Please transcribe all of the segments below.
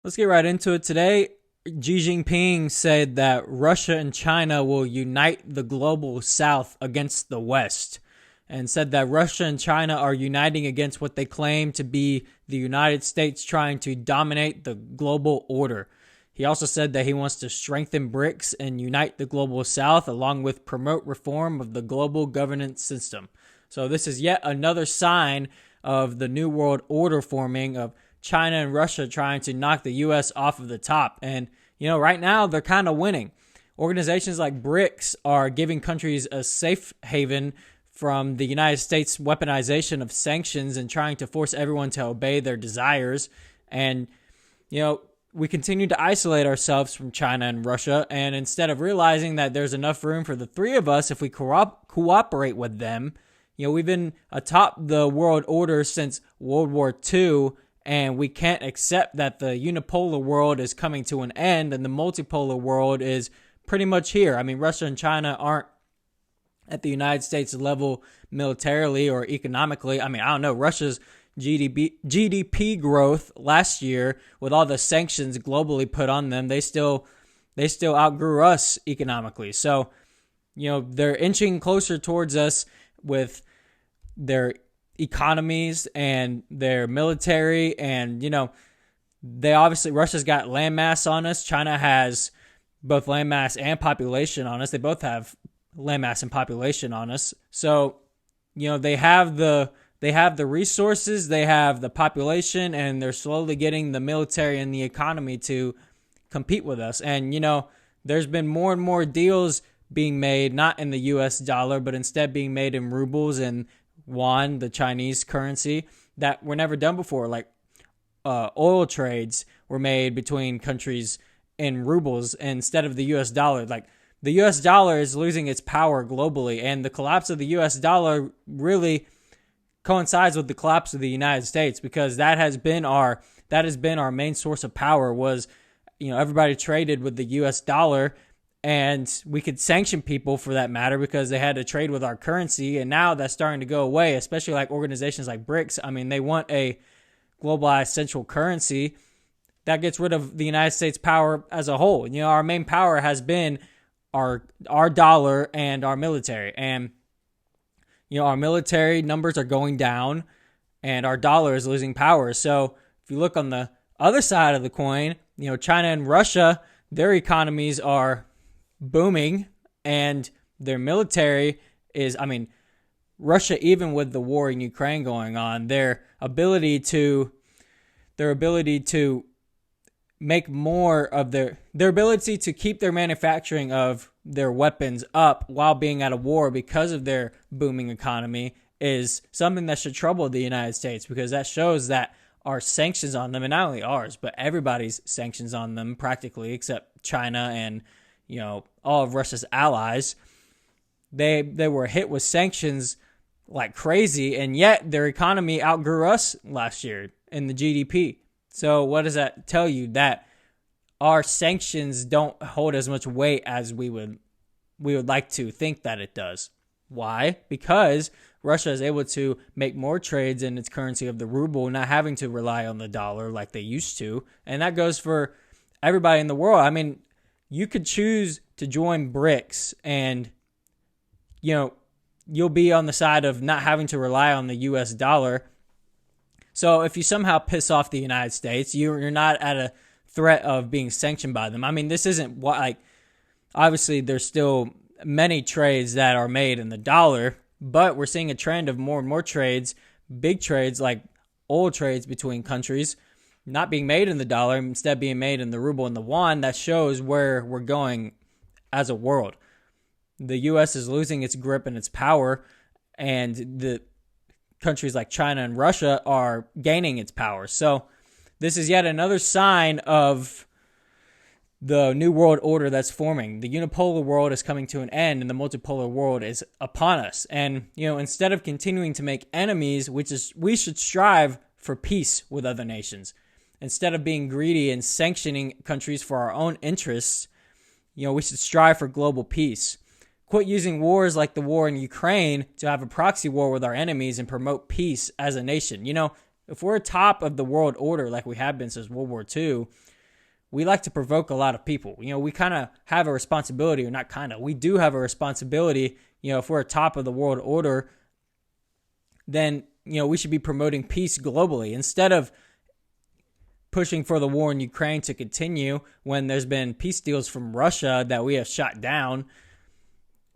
Let's get right into it today. Xi Jinping said that Russia and China will unite the global South against the West, and said that Russia and China are uniting against what they claim to be the United States trying to dominate the global order. He also said that he wants to strengthen BRICS and unite the global South, along with promote reform of the global governance system. So this is yet another sign of the New World Order forming, of China and Russia trying to knock the U.S. off of the top. And, right now they're kind of winning. Organizations like BRICS are giving countries a safe haven from the United States weaponization of sanctions and trying to force everyone to obey their desires. And, we continue to isolate ourselves from China and Russia. And instead of realizing that there's enough room for the three of us if we cooperate with them, we've been atop the world order since World War II. And we can't accept that the unipolar world is coming to an end and the multipolar world is pretty much here. I mean, Russia and China aren't at the United States level militarily or economically. I mean, I don't know. Russia's GDP growth last year, with all the sanctions globally put on them, they still outgrew us economically. So, they're inching closer towards us with their economies and their military, and they obviously, Russia's got landmass on us. China has both landmass and population on us. They both have landmass and population on us. So they have the resources, they have the population, and they're slowly getting the military and the economy to compete with us. And there's been more and more deals being made, not in the US dollar, but instead being made in rubles and yuan, the Chinese currency, that were never done before. Like oil trades were made between countries in rubles instead of the US dollar. Like, the US dollar is losing its power globally, and the collapse of the US dollar really coincides with the collapse of the United States, because that has been our main source of power. Was everybody traded with the US dollar, and we could sanction people for that matter because they had to trade with our currency. And now that's starting to go away, especially like organizations like BRICS. I mean, they want a globalized central currency that gets rid of the United States power as a whole. Our main power has been our dollar and our military. And, our military numbers are going down and our dollar is losing power. So if you look on the other side of the coin, China and Russia, their economies are booming, and their military is, Russia, even with the war in Ukraine going on, their ability to make more of their ability to keep their manufacturing of their weapons up while being at a war because of their booming economy is something that should trouble the United States, because that shows that our sanctions on them, and not only ours, but everybody's sanctions on them practically, except China and all of Russia's allies, they were hit with sanctions like crazy, and yet their economy outgrew us last year in the GDP. So what does that tell you? That our sanctions don't hold as much weight as we would like to think that it does. Why? Because Russia is able to make more trades in its currency of the ruble, not having to rely on the dollar like they used to. And that goes for everybody in the world. I mean, you could choose to join BRICS, and you'll be on the side of not having to rely on the US dollar. So if you somehow piss off the United States, you're not at a threat of being sanctioned by them. I mean, this isn't what, obviously there's still many trades that are made in the dollar, but we're seeing a trend of more and more trades, big trades like oil trades between countries, not being made in the dollar, instead being made in the ruble and the yuan. That shows where we're going as a world. The U.S. is losing its grip and its power, and the countries like China and Russia are gaining its power. So this is yet another sign of the new world order that's forming. The unipolar world is coming to an end, and the multipolar world is upon us. And, instead of continuing to make enemies, we should strive for peace with other nations. Instead of being greedy and sanctioning countries for our own interests, we should strive for global peace. Quit using wars like the war in Ukraine to have a proxy war with our enemies and promote peace as a nation. If we're top of the world order like we have been since World War II, we like to provoke a lot of people. We kind of have a responsibility, or not kind of, we do have a responsibility. If we're top of the world order, then, we should be promoting peace globally instead of pushing for the war in Ukraine to continue when there's been peace deals from Russia that we have shot down.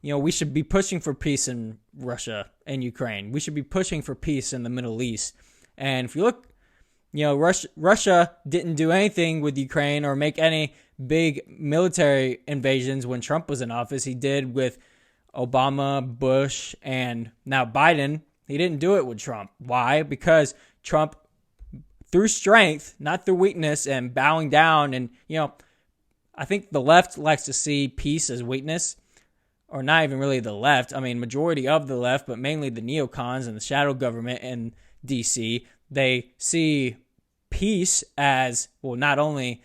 We should be pushing for peace in Russia and Ukraine. We should be pushing for peace in the Middle East. And if you look, Russia didn't do anything with Ukraine or make any big military invasions when Trump was in office. He did with Obama, Bush, and now Biden. He didn't do it with Trump. Why? Because Trump, through strength, not through weakness and bowing down. And, I think the left likes to see peace as weakness, or not even really the left. I mean, majority of the left, but mainly the neocons and the shadow government in DC. They see peace as, well, not only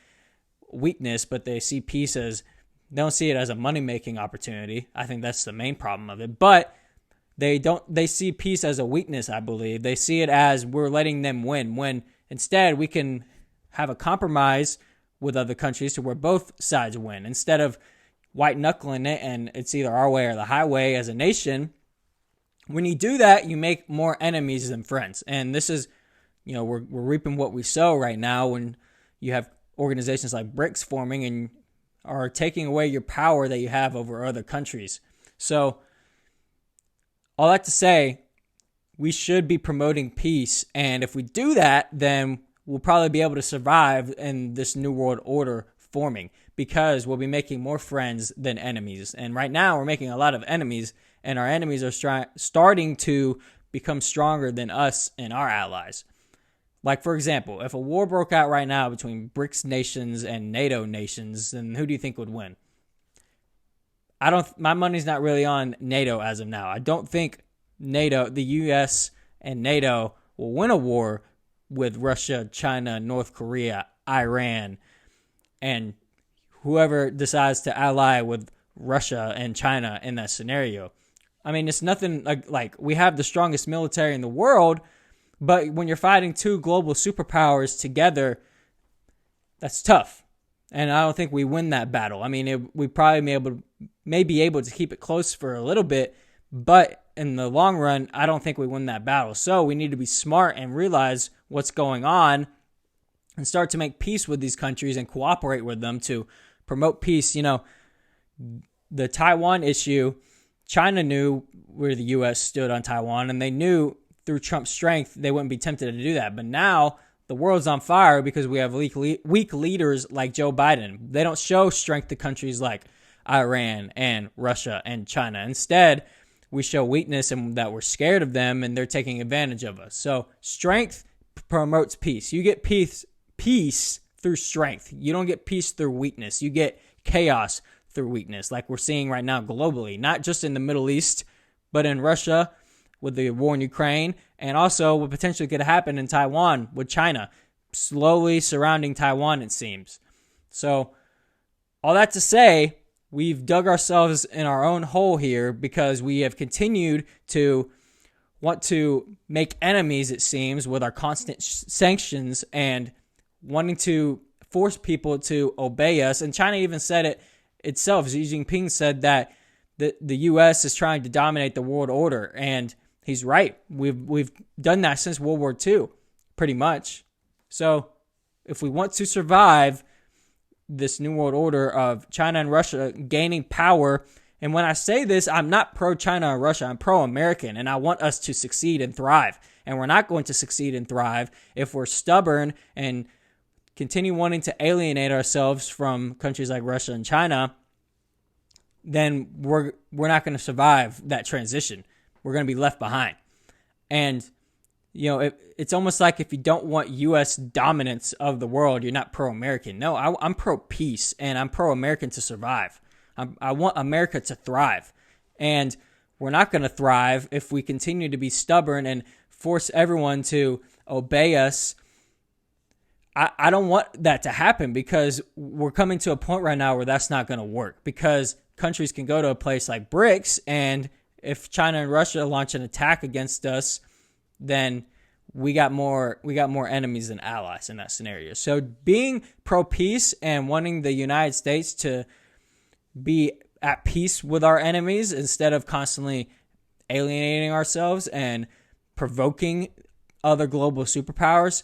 weakness, but they see peace as, they don't see it as a money-making opportunity. I think that's the main problem of it. But they see peace as a weakness, I believe. They see it as we're letting them win, when instead we can have a compromise with other countries to where both sides win. Instead of white-knuckling it and it's either our way or the highway as a nation, when you do that, you make more enemies than friends. And this is, we're reaping what we sow right now when you have organizations like BRICS forming and are taking away your power that you have over other countries. So, all that to say, we should be promoting peace. And if we do that, then we'll probably be able to survive in this new world order forming, because we'll be making more friends than enemies. And right now, we're making a lot of enemies, and our enemies are starting to become stronger than us and our allies. Like, for example, if a war broke out right now between BRICS nations and NATO nations, then who do you think would win? My money's not really on NATO as of now. I don't think NATO, the US and NATO, will win a war with Russia, China, North Korea, Iran, and whoever decides to ally with Russia and China in that scenario. I mean, it's nothing like we have the strongest military in the world, but when you're fighting two global superpowers together, that's tough. And I don't think we win that battle. I mean, we probably may be able to keep it close for a little bit, but in the long run, I don't think we win that battle. So we need to be smart and realize what's going on and start to make peace with these countries and cooperate with them to promote peace. The Taiwan issue, China knew where the U.S. stood on Taiwan, and they knew through Trump's strength they wouldn't be tempted to do that. But now the world's on fire because we have weak leaders like Joe Biden. They don't show strength to countries like Iran and Russia and China. Instead, we show weakness and that we're scared of them, and they're taking advantage of us. So strength promotes peace. You get peace through strength. You don't get peace through weakness. You get chaos through weakness, like we're seeing right now globally, not just in the Middle East, but in Russia with the war in Ukraine, and also what potentially could happen in Taiwan with China slowly surrounding Taiwan, it seems. So all that to say, we've dug ourselves in our own hole here because we have continued to want to make enemies, it seems, with our constant sanctions and wanting to force people to obey us. And China even said it itself. Xi Jingping said that the U.S. is trying to dominate the world order, and he's right. We've done that since World War II, pretty much. So if we want to survive this new world order of China and Russia gaining power, and when I say this, I'm not pro-China or Russia, I'm pro-American, and I want us to succeed and thrive. And we're not going to succeed and thrive if we're stubborn and continue wanting to alienate ourselves from countries like Russia and China. Then we're not going to survive that transition. We're going to be left behind. And, it's almost like if you don't want U.S. dominance of the world, you're not pro-American. No, I'm pro-peace, and I'm pro-American to survive. I want America to thrive. And we're not going to thrive if we continue to be stubborn and force everyone to obey us. I don't want that to happen, because we're coming to a point right now where that's not going to work, because countries can go to a place like BRICS, and if China and Russia launch an attack against us, then we got more enemies than allies in that scenario. So being pro peace and wanting the United States to be at peace with our enemies instead of constantly alienating ourselves and provoking other global superpowers,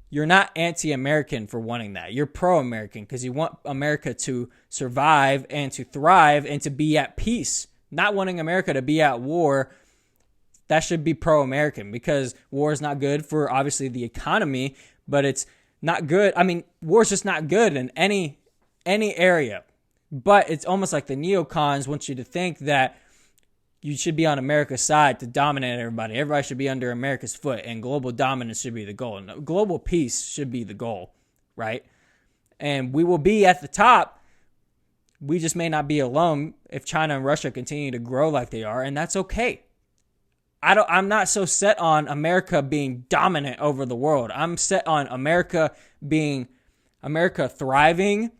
you're not anti-American for wanting that. You're pro-American because you want America to survive and to thrive and to be at peace. Not wanting America to be at war, that should be pro-American, because war is not good for, obviously, the economy, but it's not good. I mean, war is just not good in any area. But it's almost like the neocons want you to think that you should be on America's side to dominate everybody. Everybody should be under America's foot, and global dominance should be the goal. No, global peace should be the goal, right? And we will be at the top. We just may not be alone if China and Russia continue to grow like they are, and that's okay. I'm not so set on America being dominant over the world. I'm set on America thriving,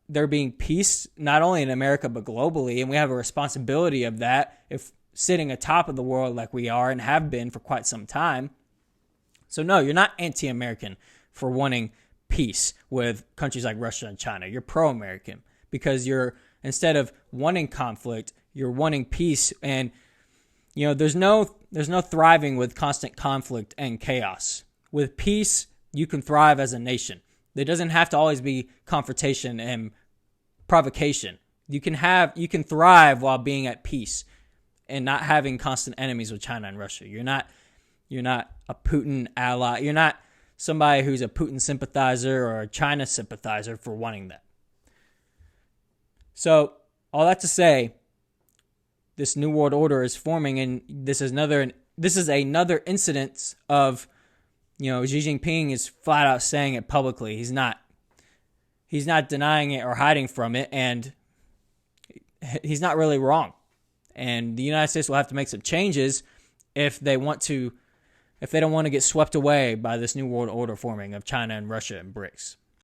there being peace, not only in America, but globally. And we have a responsibility of that if sitting atop of the world like we are and have been for quite some time. So no, you're not anti-American for wanting peace with countries like Russia and China. You're pro-American because instead of wanting conflict, you're wanting peace. And there's no thriving with constant conflict and chaos. With peace, you can thrive as a nation. There doesn't have to always be confrontation and provocation. You can thrive while being at peace and not having constant enemies with China and Russia. You're not a Putin ally. You're not somebody who's a Putin sympathizer or a China sympathizer for wanting that. So all that to say, this New World Order is forming, and this is another incident of, Xi Jinping is flat out saying it publicly. He's not denying it or hiding from it, and he's not really wrong. And the United States will have to make some changes if they don't want to get swept away by this New World Order forming of China and Russia and BRICS.